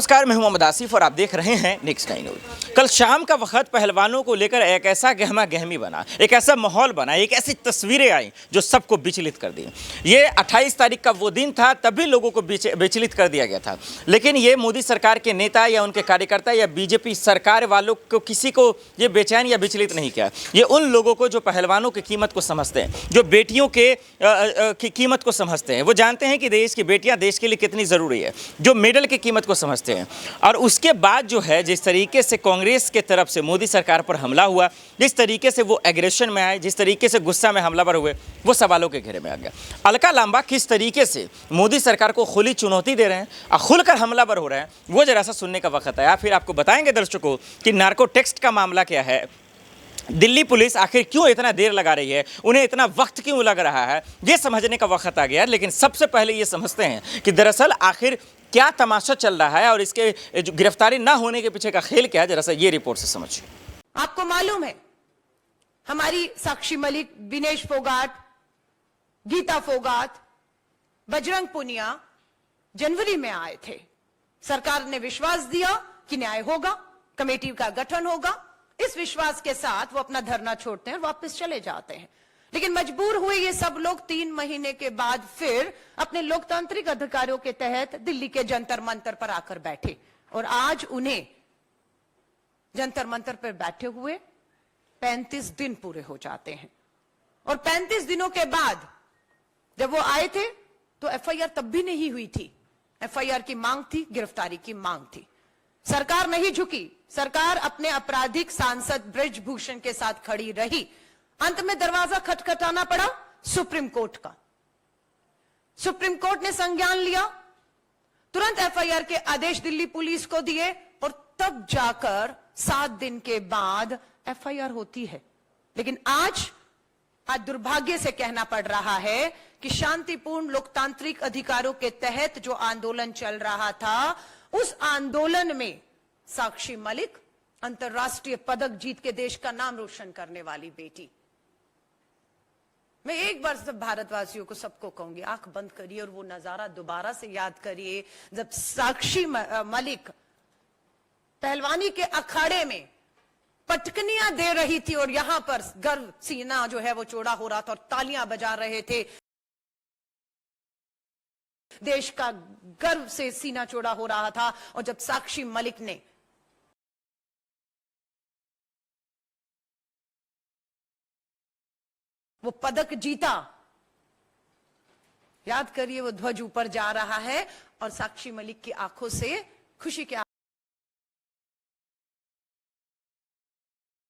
नमस्कार, मैं हूं मोहम्मद आसिफ और आप देख रहे हैं नेक्स्ट 9 न्यूज। कल शाम का वक्त पहलवानों को लेकर एक ऐसा गहमा गहमी बना, एक ऐसा माहौल बना, एक ऐसी तस्वीरें आई जो सबको विचलित कर दी। ये 28 तारीख का वो दिन था, तभी लोगों को विचलित कर दिया गया था। लेकिन ये मोदी सरकार के नेता या उनके कार्यकर्ता या बीजेपी सरकार वालों को किसी को ये बेचैन या विचलित नहीं किया। ये उन लोगों को जो पहलवानों की कीमत को समझते हैं, जो बेटियों की कीमत को समझते हैं, वो जानते हैं कि देश की बेटियां देश के लिए कितनी ज़रूरी है, जो मेडल की कीमत को समझते हैं। और उसके बाद जो है, जिस तरीके से कांग्रेस के तरफ से मोदी सरकार पर हमला हुआ, जिस तरीके से वो एग्रेशन में आए, जिस तरीके से गुस्सा में हमलावर हुए, वो सवालों के घेरे में आ गया। अलका लांबा किस तरीके से मोदी सरकार को खुली चुनौती दे रहे हैं और खुलकर हमलावर हो रहे हैं, वो जरा सा सुनने का वक्त आया। फिर आपको बताएंगे दर्शकों कि नार्को टेक्स्ट का मामला क्या है, दिल्ली पुलिस आखिर क्यों इतना देर लगा रही है, उन्हें इतना वक्त क्यों लग रहा है, ये समझने का वक्त आ गया। लेकिन सबसे पहले ये समझते हैं कि दरअसल आखिर क्या तमाशा चल रहा है और इसके जो गिरफ्तारी ना होने के पीछे का खेल क्या है, जरा सा ये रिपोर्ट से समझिए। आपको मालूम है, हमारी साक्षी मलिक, विनेश फोगाट, गीता फोगाट, बजरंग पुनिया जनवरी में आए थे। सरकार ने विश्वास दिया कि न्याय होगा, कमेटी का गठन होगा। इस विश्वास के साथ वो अपना धरना छोड़ते हैं और वापस चले जाते हैं। लेकिन मजबूर हुए ये सब लोग 3 महीने के बाद फिर अपने लोकतांत्रिक अधिकारों के तहत दिल्ली के जंतर मंतर पर आकर बैठे। और आज उन्हें जंतर मंतर पर बैठे हुए 35 दिन पूरे हो जाते हैं। और 35 दिनों के बाद जब वो आए थे तो एफआईआर तब भी नहीं हुई थी। एफआईआर की मांग थी, गिरफ्तारी की मांग थी। सरकार नहीं झुकी। सरकार अपने आपराधिक सांसद ब्रजभूषण के साथ खड़ी रही। अंत में दरवाजा खटखटाना पड़ा सुप्रीम कोर्ट का। सुप्रीम कोर्ट ने संज्ञान लिया, तुरंत एफआईआर के आदेश दिल्ली पुलिस को दिए और तब जाकर 7 दिन के बाद एफआईआर होती है। लेकिन आज दुर्भाग्य से कहना पड़ रहा है कि शांतिपूर्ण लोकतांत्रिक अधिकारों के तहत जो आंदोलन चल रहा था, उस आंदोलन में साक्षी मलिक, अंतर्राष्ट्रीय पदक जीत के देश का नाम रोशन करने वाली बेटी। मैं एक बार सब भारतवासियों को, सबको कहूंगी, आंख बंद करिए और वो नजारा दोबारा से याद करिए जब साक्षी मलिक पहलवानी के अखाड़े में पटकनियां दे रही थी और यहां पर गर्व, सीना जो है वो चौड़ा हो रहा था और तालियां बजा रहे थे। देश का गर्व से सीना चौड़ा हो रहा था। और जब साक्षी मलिक ने वो पदक जीता, याद करिए वो ध्वज ऊपर जा रहा है और साक्षी मलिक की आंखों से खुशी के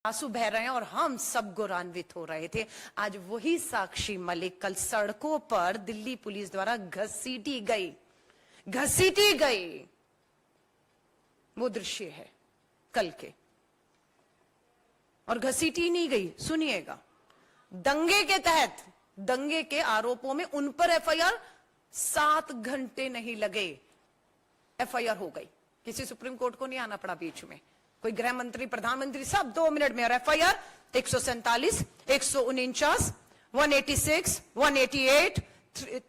आंसू बह रहे हैं और हम सब गौरवान्वित हो रहे थे। आज वही साक्षी मलिक कल सड़कों पर दिल्ली पुलिस द्वारा घसीटी गई। वो दृश्य है कल के। और घसीटी नहीं गई, सुनिएगा, दंगे के तहत, दंगे के आरोपों में उन पर एफआईआर 7 घंटे नहीं लगे, एफआईआर हो गई। किसी सुप्रीम कोर्ट को नहीं आना पड़ा बीच में, कोई गृह मंत्री, प्रधानमंत्री, सब 2 मिनट में। और एफआईआर 147, 149, 186, 188,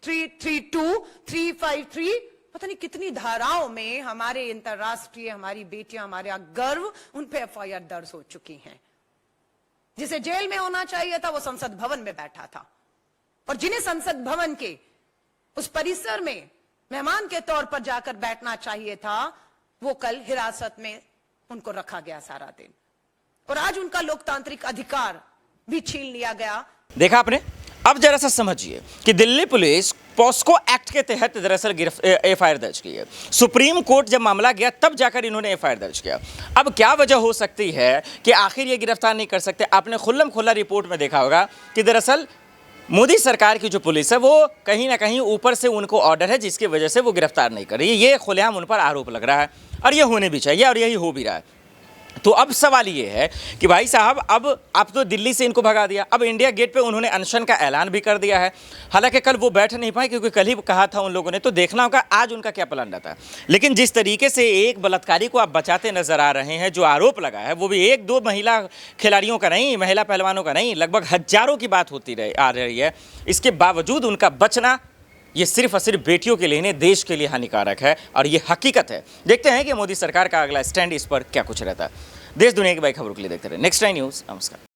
332, 353, पता नहीं कितनी धाराओं में हमारे अंतरराष्ट्रीय, हमारी बेटियां, हमारे गर्व, उन पे एफआईआर दर्ज हो चुकी हैं। जिसे जेल में होना चाहिए था वो संसद भवन में बैठा था। और जिन्हें संसद भवन के उस परिसर में मेहमान के तौर पर जाकर बैठना चाहिए था, वो कल हिरासत में उनको रखा गया सारा दिन। और आज उनका लोकतांत्रिक अधिकार भी छीन लिया गया। देखा आपने। अब जरा सा समझिए कि दिल्ली पुलिस पॉस्को एक्ट के तहत दरअसल एफआईआर दर्ज की है। सुप्रीम कोर्ट जब मामला गया तब जाकर इन्होंने एफआईआर दर्ज किया। अब क्या वजह हो सकती है कि आखिर ये गिरफ्तार नहीं कर सकते? आपने खुल्लम खुल्ला रिपोर्ट में देखा होगा कि दरअसल मोदी सरकार की जो पुलिस है वो कहीं ना कहीं ऊपर से उनको ऑर्डर है, जिसकी वजह से वो गिरफ्तार नहीं कर रही है। ये खुलेआम उन पर आरोप लग रहा है और ये होने भी चाहिए और यही हो भी रहा है। तो अब सवाल ये है कि भाई साहब, अब आप तो दिल्ली से इनको भगा दिया, अब इंडिया गेट पे उन्होंने अनशन का ऐलान भी कर दिया है। हालांकि कल वो बैठ नहीं पाए क्योंकि कल ही कहा था उन लोगों ने, तो देखना होगा आज उनका क्या प्लान रहता है। लेकिन जिस तरीके से एक बलात्कारी को आप बचाते नजर आ रहे हैं, जो आरोप लगा है वो भी 1-2 महिला खिलाड़ियों का नहीं, महिला पहलवानों का नहीं, लगभग हजारों की बात होती आ रही है। इसके बावजूद उनका बचना ये सिर्फ और सिर्फ बेटियों के लिए नहीं, देश के लिए हानिकारक है और ये हकीकत है। देखते हैं कि मोदी सरकार का अगला स्टैंड इस पर क्या कुछ रहता है। देश दुनिया की बड़ी खबरों के लिए देखते रहे नेक्स्ट टाइम न्यूज़। नमस्कार।